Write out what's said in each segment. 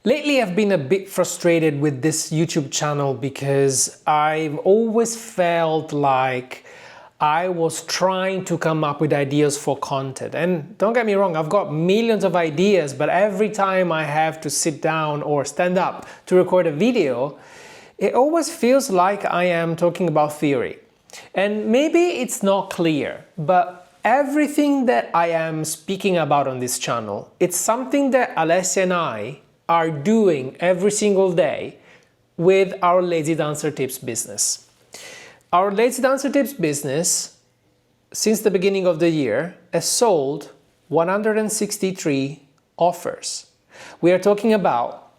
Lately, I've been a bit frustrated with this YouTube channel because I've always felt like I was trying to come up with ideas for content. And don't get me wrong, I've got millions of ideas, but every time I have to sit down or stand up to record a video, it always feels like I am talking about theory. And maybe it's not clear, but everything that I am speaking about on this channel, it's something that Alessia and I are doing every single day with our Lazy Dancer Tips business. Our Lazy Dancer Tips business, since the beginning of the year, has sold 163 offers. We are talking about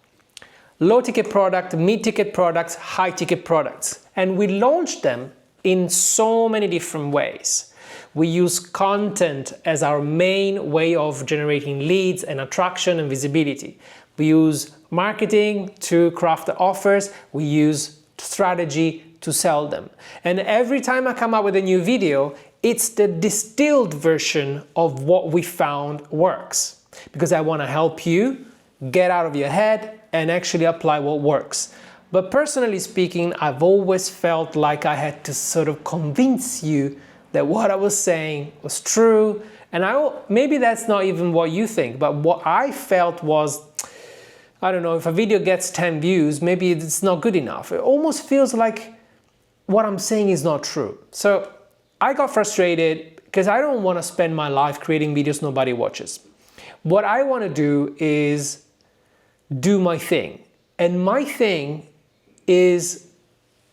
low-ticket product, mid-ticket products, high-ticket products, and we launched them in so many different ways. We use content as our main way of generating leads and attraction and visibility. We use marketing to craft the offers. We use strategy to sell them. And every time I come up with a new video, it's the distilled version of what we found works. Because I want to help you get out of your head and actually apply what works. But personally speaking, I've always felt like I had to sort of convince you that what I was saying was true. And maybe that's not even what you think, but what I felt was, I don't know, if a video gets 10 views, maybe it's not good enough. It almost feels like what I'm saying is not true. So I got frustrated because I don't want to spend my life creating videos nobody watches. What I want to do is do my thing. And my thing is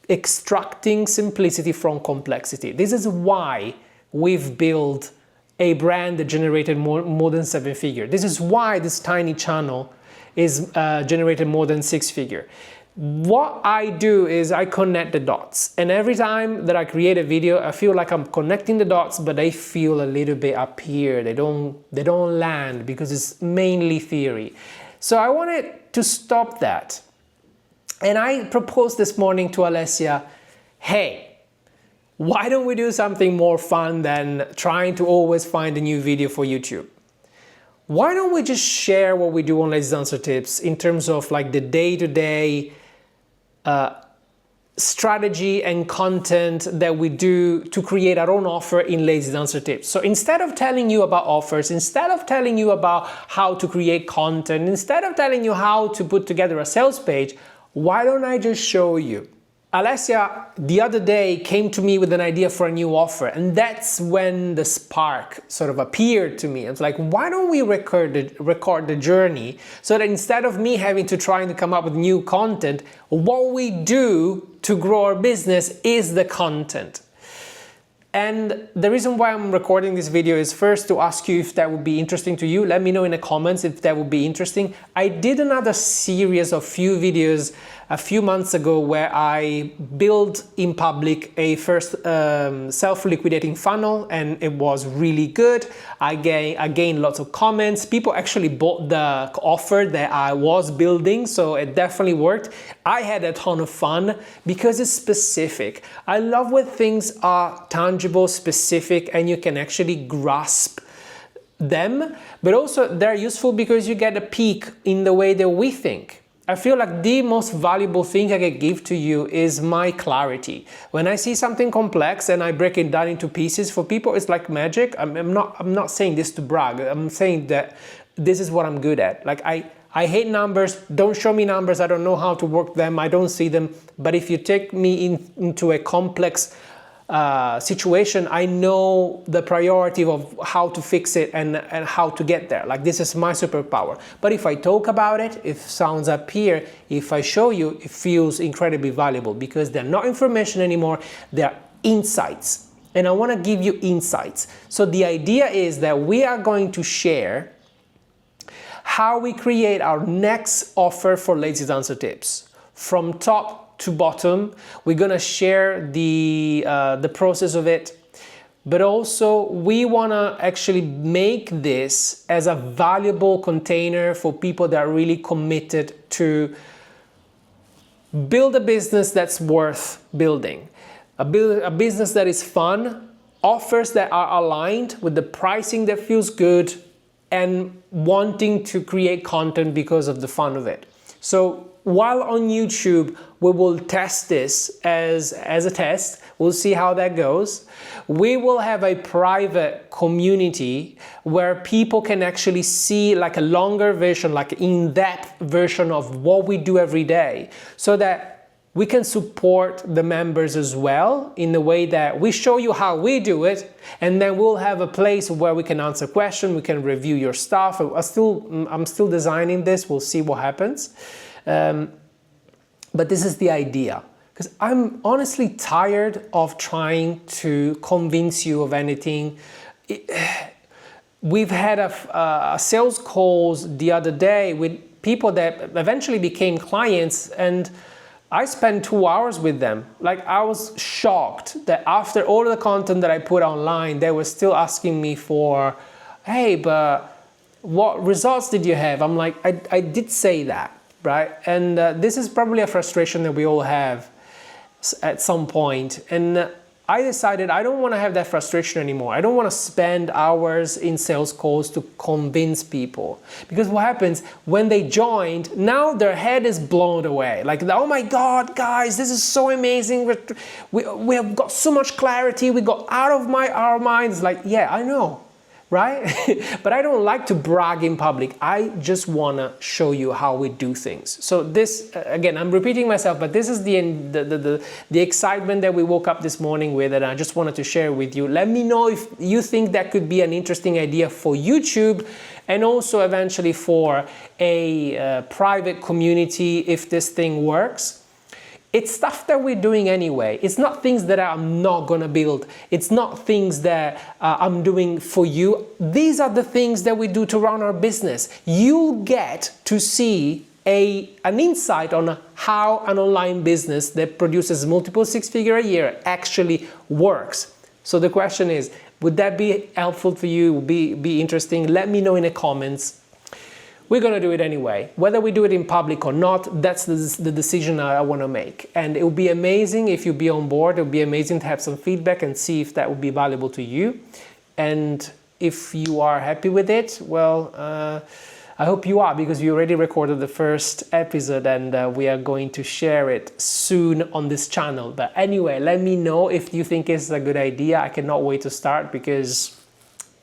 extracting simplicity from complexity. This is why we've built a brand that generated more than 7 figures. This is why this tiny channel is generated more than 6 figures. What I do is I connect the dots, and every time that I create a video, I feel like I'm connecting the dots, but they feel a little bit up here. They don't land because it's mainly theory. So I wanted to stop that. And I proposed this morning to Alessia, hey, why don't we do something more fun than trying to always find a new video for YouTube? Why don't we just share what we do on Lazy Dancer Tips in terms of like the day-to-day strategy and content that we do to create our own offer in Lazy Dancer Tips. So instead of telling you about offers, instead of telling you about how to create content, instead of telling you how to put together a sales page, why don't I just show you? Alessia the other day came to me with an idea for a new offer, and that's when the spark sort of appeared to me. It's like, why don't we record the journey so that instead of me having to try to come up with new content, what we do to grow our business is the content. And the reason why I'm recording this video is first to ask you if that would be interesting to you. Let me know in the comments if that would be interesting. I did another series of few videos a few months ago where I built in public a first self-liquidating funnel, and it was really good. I gained lots of comments. People actually bought the offer that I was building, so it definitely worked. I had a ton of fun because it's specific. I love when things are tangible, specific, and you can actually grasp them, but also they're useful because you get a peek in the way that we think. I feel like the most valuable thing I can give to you is my clarity. When I see something complex and I break it down into pieces, for people it's like magic. I'm not saying this to brag. I'm saying that this is what I'm good at. Like I hate numbers. Don't show me numbers. I don't know how to work them. I don't see them. But if you take me into a complex situation, I know the priority of how to fix it and how to get there. Like, this is my superpower. But if I talk about it, if sounds up here, if I show you, it feels incredibly valuable because they're not information anymore, they're insights. And I want to give you insights. So the idea is that we are going to share how we create our next offer for Lazy Dancer Tips. From top to bottom, we're gonna share the process of it, but also we wanna actually make this as a valuable container for people that are really committed to build a business that's worth building, a business that is fun, offers that are aligned with the pricing that feels good, and wanting to create content because of the fun of it. So while on YouTube, we will test this as a test. We'll see how that goes. We will have a private community where people can actually see like a longer version, like in-depth version of what we do every day, so that we can support the members as well in the way that we show you how we do it, and then we'll have a place where we can answer questions, we can review your stuff. I'm still designing this, we'll see what happens. But this is the idea, because I'm honestly tired of trying to convince you of anything. We've had a sales calls the other day with people that eventually became clients, and I spent 2 hours with them. Like, I was shocked that after all the content that I put online, they were still asking me for, hey, but what results did you have? I'm like, I did say that, right? And this is probably a frustration that we all have at some point. And I decided I don't want to have that frustration anymore. I don't want to spend hours in sales calls to convince people. Because what happens when they joined, now their head is blown away. Like, oh my God, guys, this is so amazing. We have got so much clarity. We got out of our minds. Like, yeah, I know, right? But I don't like to brag in public. I just want to show you how we do things. So this, again, I'm repeating myself, but this is the excitement that we woke up this morning with, and I just wanted to share with you. Let me know if you think that could be an interesting idea for YouTube, and also eventually for a private community if this thing works. It's stuff that we're doing anyway. It's not things that I'm not gonna build. It's not things that I'm doing for you. These are the things that we do to run our business. You'll get to see an insight on how an online business that produces multiple six-figure a year actually works. So the question is, would that be helpful for you? Be interesting? Let me know in the comments. We're going to do it anyway. Whether we do it in public or not, that's the decision I want to make. And it would be amazing if you'd be on board. It would be amazing to have some feedback and see if that would be valuable to you. And if you are happy with it, well, I hope you are, because we already recorded the first episode, and we are going to share it soon on this channel. But anyway, let me know if you think it's a good idea. I cannot wait to start, because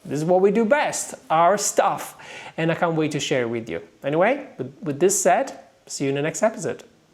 this is what we do best, our stuff, and I can't wait to share it with you. Anyway, with this said, see you in the next episode.